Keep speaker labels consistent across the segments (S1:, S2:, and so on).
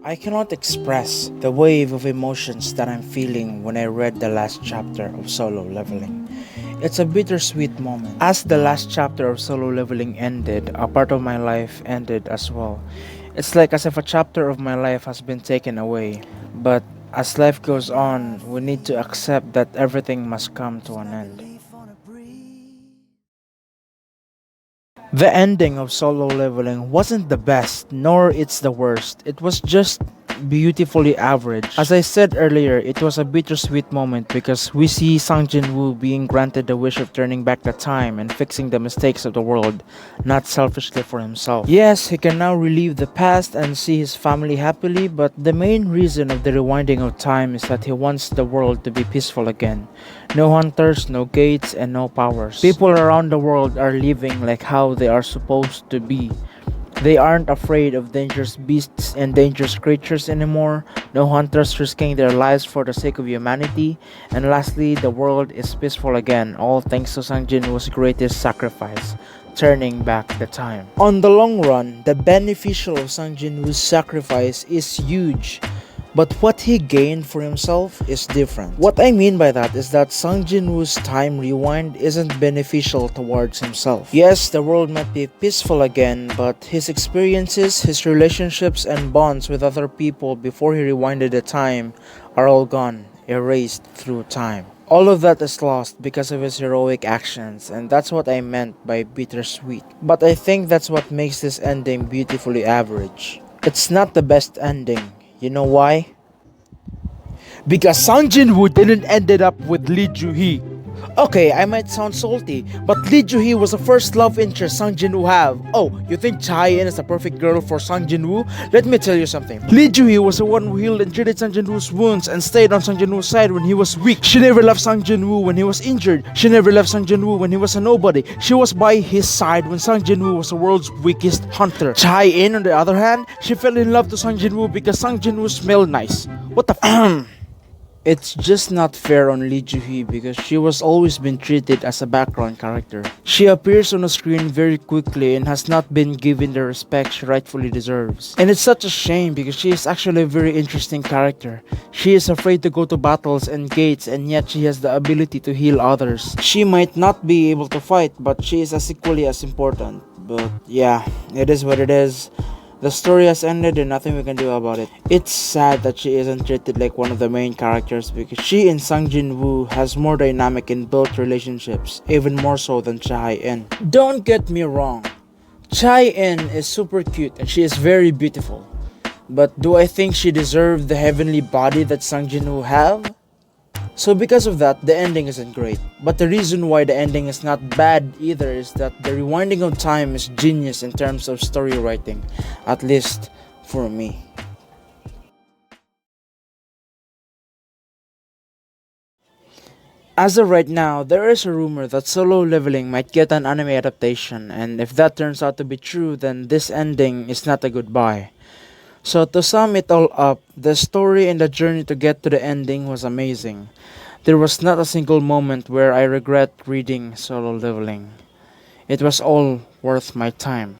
S1: I cannot express the wave of emotions that I'm feeling when I read the last chapter of Solo Leveling. It's a bittersweet moment. As the last chapter of Solo Leveling ended, a part of my life ended as well. It's like as if a chapter of my life has been taken away. But as life goes on, we need to accept that everything must come to an end. The ending of Solo Leveling wasn't the best, nor it's the worst. It was just beautifully average. As I said earlier, it was a bittersweet moment because we see Sang Jin-woo being granted the wish of turning back the time and fixing the mistakes of the world, not selfishly for himself. Yes, he can now relive the past and see his family happily, but the main reason of the rewinding of time is that he wants the world to be peaceful again. No hunters, no gates, and no powers. People around the world are living like how they are supposed to be. They aren't afraid of dangerous beasts and dangerous creatures anymore, no hunters risking their lives for the sake of humanity, and lastly, the world is peaceful again, all thanks to Sang Jin-woo's greatest sacrifice, turning back the time. On the long run, the beneficial of Sang Jin-woo's sacrifice is huge. But what he gained for himself is different. What I mean by that is that Sang Jin-woo's time rewind isn't beneficial towards himself. Yes, the world might be peaceful again, but his experiences, his relationships, and bonds with other people before he rewinded the time are all gone, erased through time. All of that is lost because of his heroic actions, and that's what I meant by bittersweet. But I think that's what makes this ending beautifully average. It's not the best ending. You know why? Because Sang Jin-woo didn't ended up with Lee Joo-hee. Okay, I might sound salty, but Lee Joo-hee was the first love interest Sang Jin-woo have. Oh, you think Chae-in is the perfect girl for Sang Jin-woo? Let me tell you something. Lee Joo-hee was the one who healed and treated Sang Jin-woo's wounds and stayed on Sang Jin-woo's side when he was weak. She never left Sang Jin-woo when he was injured. She never left Sang Jin-woo when he was a nobody. She was by his side when Sang Jin-woo was the world's weakest hunter. Chae-in, on the other hand, she fell in love to Sang Jin-woo because Sang Jin-woo smelled nice. What the f- It's just not fair on Lee Joo-hee because she was always been treated as a background character. She appears on the screen very quickly and has not been given the respect she rightfully deserves. And it's such a shame because she is actually a very interesting character. She is afraid to go to battles and gates, and yet she has the ability to heal others. She might not be able to fight, but she is as equally as important. But yeah, it is what it is. The story has ended and nothing we can do about it. It's sad that she isn't treated like one of the main characters because she and Sang Jin-woo has more dynamic and built relationships, even more so than Chae-in. Don't get me wrong, Chae-in is super cute and she is very beautiful. But do I think she deserved the heavenly body that Sang Jin-woo have? So because of that, the ending isn't great. But the reason why the ending is not bad either is that the rewinding of time is genius in terms of story writing, at least for me. As of right now, there is a rumor that Solo Leveling might get an anime adaptation, and if that turns out to be true, then this ending is not a goodbye. So to sum it all up, the story and the journey to get to the ending was amazing. There was not a single moment where I regret reading Solo Leveling. It was all worth my time.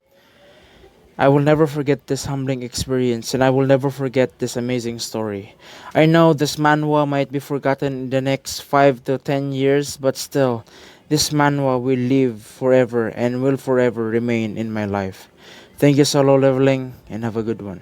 S1: I will never forget this humbling experience and I will never forget this amazing story. I know this manhwa might be forgotten in the next 5 to 10 years, but still, this manhwa will live forever and will forever remain in my life. Thank you, Solo Leveling, and have a good one.